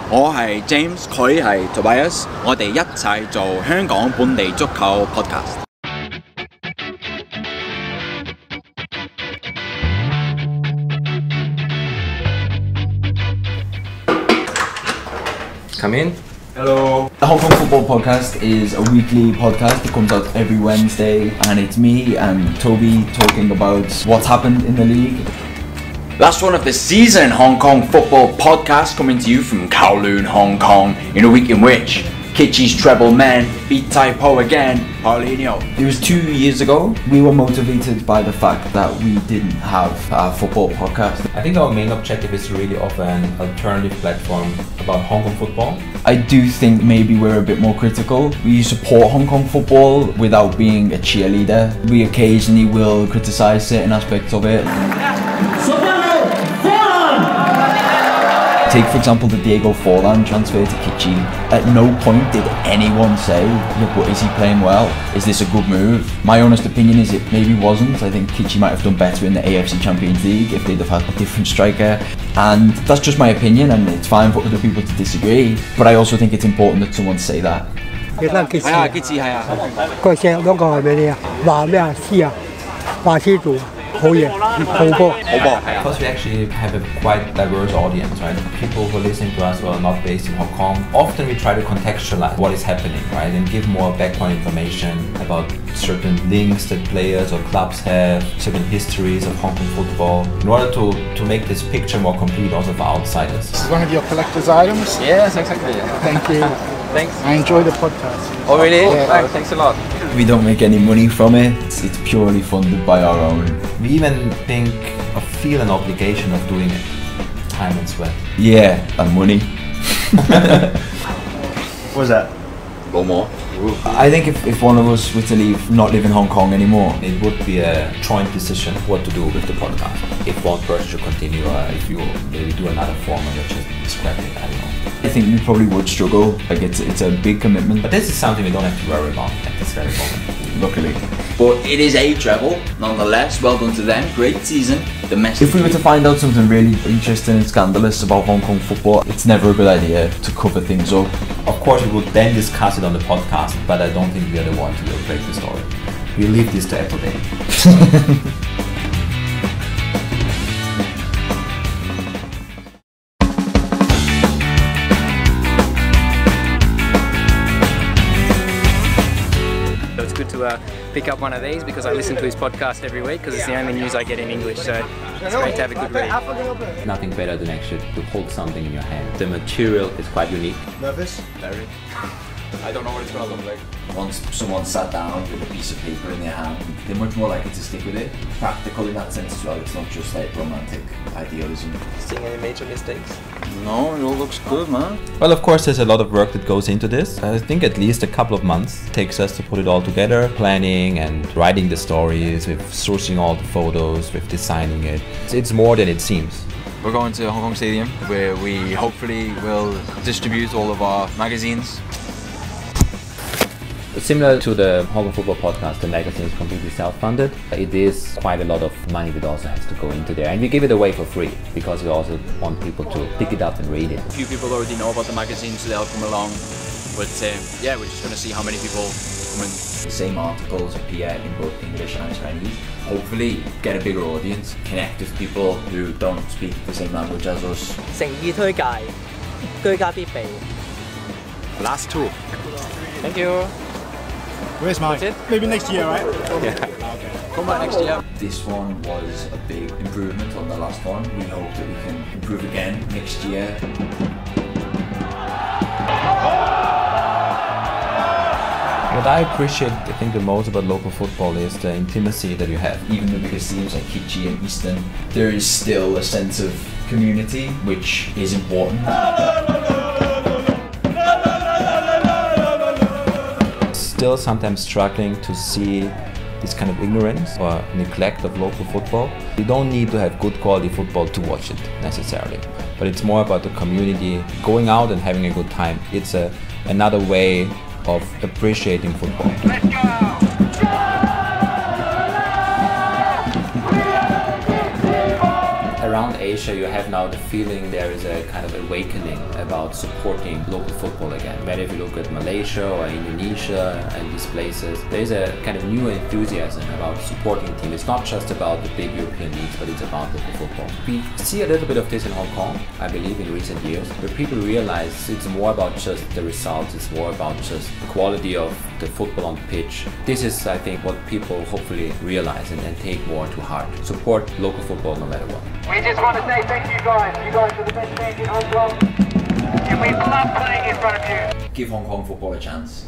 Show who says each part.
Speaker 1: 我係 James，佢係 Tobias，我哋一齊做香港本地足球 podcast。Come
Speaker 2: in.
Speaker 3: Hello. The Hong Kong Football Podcast is a weekly podcast. It comes out every Wednesday, and it's me and Toby talking about what's happened in the league.
Speaker 1: Last one of the season Hong Kong Football Podcast coming to you from Kowloon, Hong Kong, in a week in which Kitchi's treble men beat Tai Po again, Paulinho.
Speaker 3: It was 2 years ago. We were motivated by the fact that we didn't have a football podcast.
Speaker 2: I think our main objective is to really offer an alternative platform about Hong Kong football.
Speaker 3: I do think maybe we're a bit more critical. We support Hong Kong football without being a cheerleader. We occasionally will criticise certain aspects of it. Take for example the Diego Forlan transfer to Kitchi. At no point did anyone say, look, what, is he playing well? Is this a good move? My honest opinion is it maybe wasn't. I think Kitchi might have done better in the AFC Champions League if they'd have had a different striker. And that's just my opinion, and it's fine for other people to disagree. But I also think it's important that someone say that.
Speaker 1: 係啊，Kitchi係啊。
Speaker 4: 個聲嗰個係俾你啊，話咩啊？師啊，話師做好嘢，好波。
Speaker 2: Because we actually have a quite diverse audience, right? People who are listening to us who are not based in Hong Kong. Often we try to contextualize what is happening, right? And give more background information about certain links that players or clubs have, certain histories of Hong Kong football, in order to make this picture more complete also for outsiders.
Speaker 5: This is one of your collector's items?
Speaker 1: Yes, exactly.
Speaker 5: Thank you.
Speaker 1: Thanks.
Speaker 5: I enjoy the podcast.
Speaker 1: Oh really?
Speaker 5: Yeah.
Speaker 1: Oh, thanks a lot.
Speaker 3: We don't make any money from it. It's purely funded by our own.
Speaker 2: We even think or feel an obligation of doing it. Time and sweat.
Speaker 3: Yeah, and money.
Speaker 5: What's that?
Speaker 1: No more.
Speaker 3: I think if one of us were to not live in Hong Kong anymore,
Speaker 2: It would be a joint decision what to do with the podcast. If one person should continue, if you maybe do another format or just scrap it, I don't know.
Speaker 3: I think we probably would struggle. Like it's a big commitment.
Speaker 2: But this is something we don't have to worry about at this very moment.
Speaker 3: Luckily,
Speaker 1: But it is a treble, nonetheless. Well done to them. Great season. The message.
Speaker 3: if we were to find out something really interesting and scandalous about Hong Kong football, it's never a good idea to cover things up.
Speaker 2: Of course, we would then discuss it on the podcast, but I don't think we are the ones who will break the story. We'll leave this to Apple Day.
Speaker 6: So it's good to pick up one of these because I listen to his podcast every week because it's the only news I get in English. So it's great to have a good read.
Speaker 2: Nothing better than actually to hold something in your hand. The material is quite unique.
Speaker 5: Nervous?
Speaker 1: Very. I don't know what it's gonna look like.
Speaker 3: Once someone sat down with a piece of paper in their hand, they're much more likely to stick with it. Practical in that sense as well. It's not just like romantic idealism.
Speaker 6: Seeing any major mistakes?
Speaker 1: No, it all looks good, man.
Speaker 2: Well, of course, there's a lot of work that goes into this. I think at least a couple of months takes us to put it all together, planning and writing the stories, with sourcing all the photos, with designing it. It's more than it seems.
Speaker 1: We're going to Hong Kong Stadium where we hopefully will distribute all of our magazines.
Speaker 2: Similar to the Hong Kong Football Podcast, the magazine is completely self-funded. It is quite a lot of money that also has to go into there. And we give it away for free because we also want people to pick it up and read it.
Speaker 1: A few people already know about the magazine, so they'll come along. But yeah, we're just going to see how many people come in.
Speaker 3: The same articles appear in both English and Chinese. Hopefully get a bigger audience, connect with people who don't speak the same language as us.
Speaker 7: 誠意推介，居家必備。
Speaker 1: Last two.
Speaker 6: Thank you.
Speaker 5: Where's mine?
Speaker 6: That's it?
Speaker 5: Maybe next year, right?
Speaker 1: Come back next year.
Speaker 3: This one was a big improvement on the last one. We hope that we can improve again next year.
Speaker 2: What I appreciate, I think, the most about local football is the intimacy that you have.
Speaker 3: Even the biggest teams like Kitchi and Eastern, there is still a sense of community, which is important.
Speaker 2: Still sometimes struggling to see this kind of ignorance or neglect of local football. You don't need to have good quality football to watch it necessarily, but it's more about the community going out and having a good time. It's another way of appreciating football.
Speaker 8: Around Asia
Speaker 2: Asia, you have now the feeling there is a kind of awakening about supporting local football again. Whether if you look at Malaysia or Indonesia and these places, there's a kind of new enthusiasm about supporting teams. It's not just about the big European leagues, but it's about local football. We see a little bit of this in Hong Kong, I believe, in recent years, where people realize it's more about just the results, it's more about just the quality of the football on the pitch. This is, I think, what people hopefully realize and take more to heart. Support local football no matter what.
Speaker 8: We just want to say thank you guys. You guys are the best fans in Hong Kong. And we love playing in front of you.
Speaker 3: Give Hong Kong football a chance.